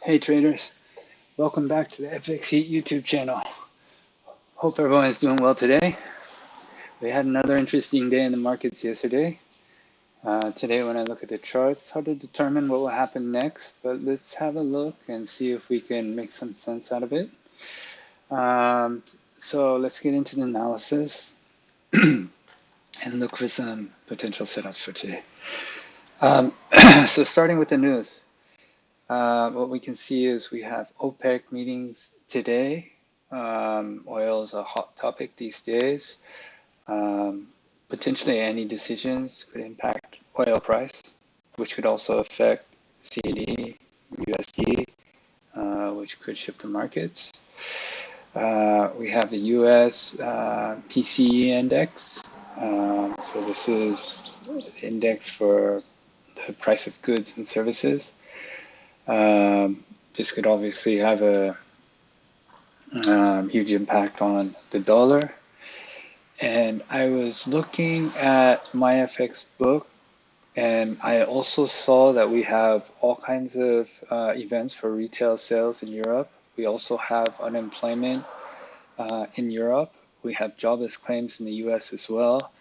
Hey traders, welcome back to the FX YouTube channel. Hope everyone is doing well today. We had another interesting day in the markets yesterday. Today when I look at the charts, it's hard to determine what will happen next, but let's have a look and see if we can make some sense out of it. So let's get into the analysis and look for some potential setups for today. So starting with the news. What we can see is we have OPEC meetings today. Oil is a hot topic these days. Potentially any decisions could impact oil price, which could also affect CAD, USD, which could shift the markets. We have the US PCE index. So this is the index for the price of goods and services. This could obviously have a huge impact on the dollar. And I was looking at my FX book, and I also saw that we have all kinds of events for retail sales in Europe. We also have unemployment in Europe. We have jobless claims in the US as well.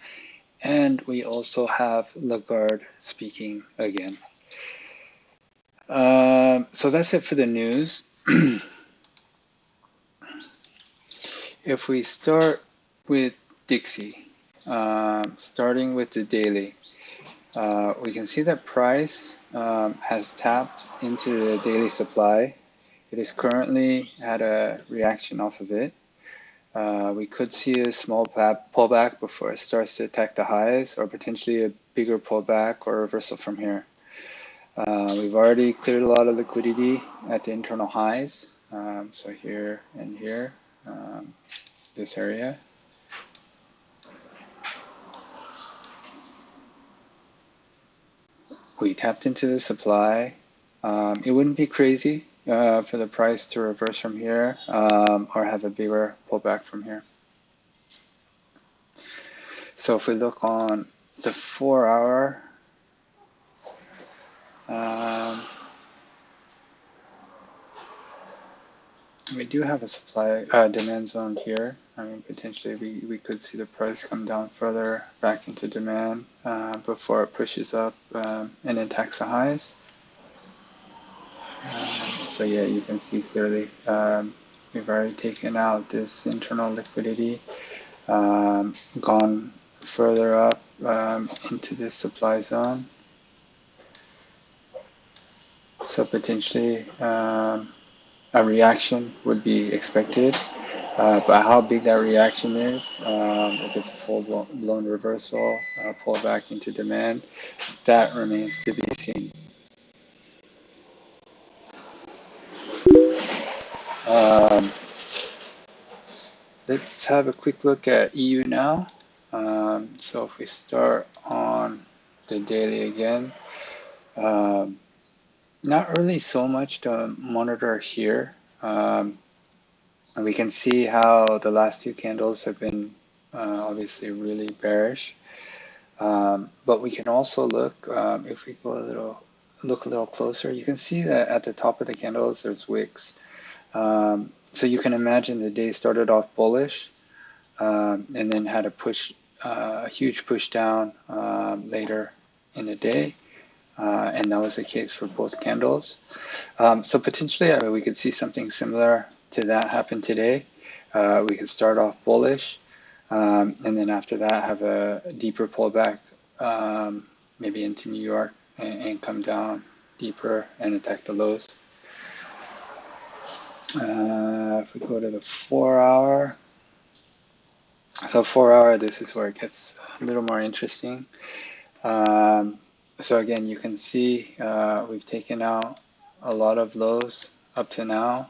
And we also have Lagarde speaking again. So that's it for the news. If we start with DXY, starting with the daily, we can see that price has tapped into the daily supply. It is currently at a reaction off of it. We could see a small pullback before it starts to attack the highs, or potentially a bigger pullback or reversal from here. We've already cleared a lot of liquidity at the internal highs, so here and here, this area. We tapped into the supply. It wouldn't be crazy for the price to reverse from here or have a bigger pullback from here. So if we look on the 4-hour, we do have a supply demand zone here. I mean, potentially we could see the price come down further back into demand before it pushes up and attacks the highs. So yeah, you can see clearly we've already taken out this internal liquidity, gone further up into this supply zone. So potentially a reaction would be expected, but how big that reaction is, if it's a full-blown reversal, pull back into demand, that remains to be seen. Let's have a quick look at EU now. So if we start on the daily again, not really so much to monitor here. And we can see how the last two candles have been obviously really bearish. But we can also look, if we go look a little closer, you can see that at the top of the candles there's wicks. So you can imagine the day started off bullish and then had a huge push down later in the day. And that was the case for both candles. So potentially we could see something similar to that happen today. We could start off bullish and then after that have a deeper pullback, maybe into New York and come down deeper and attack the lows. If we go to the 4-hour, so 4-hour, this is where it gets a little more interesting. So again, you can see we've taken out a lot of lows up to now.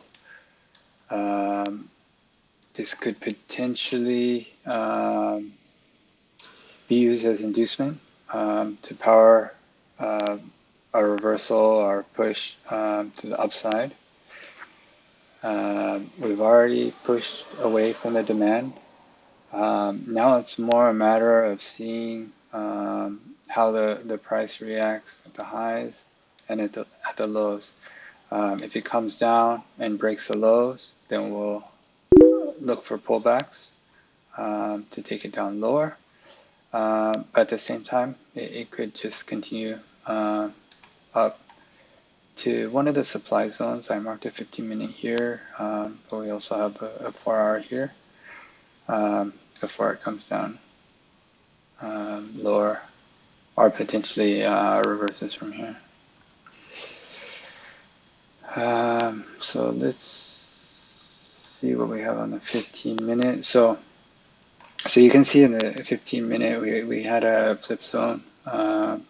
This could potentially be used as inducement to power a reversal or push to the upside. We've already pushed away from the demand. Now it's more a matter of seeing how the price reacts at the highs and at the lows. If it comes down and breaks the lows, then we'll look for pullbacks to take it down lower. But at the same time, it could just continue up to one of the supply zones. I marked a 15-minute here, but we also have a 4-hour here before it comes down lower, or potentially reverses from here. So let's see what we have on the 15-minute. So you can see in the 15-minute we had a flip zone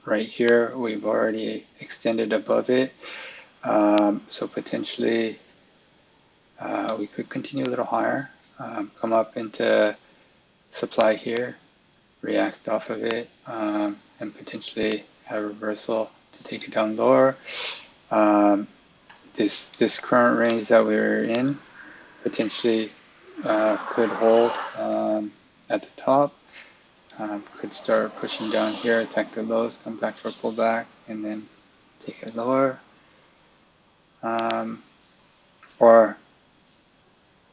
right here. We've already extended above it. So potentially we could continue a little higher, come up into supply here, react off of it, and potentially have a reversal to take it down lower. This current range that we're in potentially could hold at the top, could start pushing down here, attack the lows, come back for a pullback, and then take it lower. Or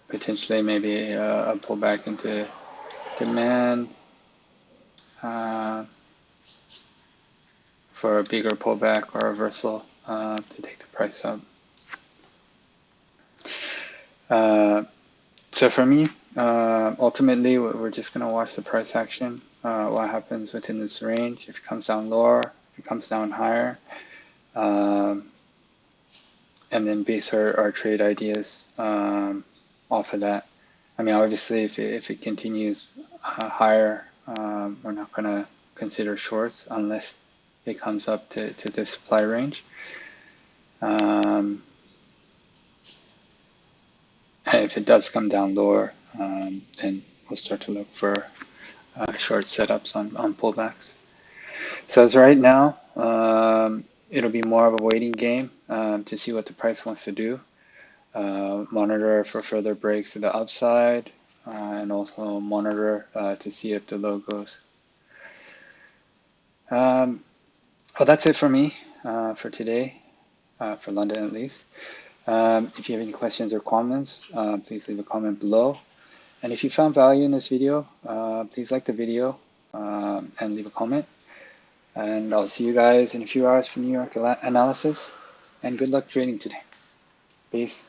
potentially maybe a pullback into demand for a bigger pullback or reversal to take the price up. So for me, ultimately, we're just going to watch the price action, what happens within this range. If it comes down lower, if it comes down higher, and then base our trade ideas off of that. I mean, obviously, if it continues higher, we're not going to consider shorts unless it comes up to the supply range. And if it does come down lower, then we'll start to look for short setups on pullbacks. So as right now, it'll be more of a waiting game to see what the price wants to do. Monitor for further breaks to the upside, and also monitor to see if the low goes. Well, that's it for me for today, for London at least. If you have any questions or comments, please leave a comment below. And if you found value in this video, please like the video and leave a comment. And I'll see you guys in a few hours for New York analysis. And good luck trading today. Peace.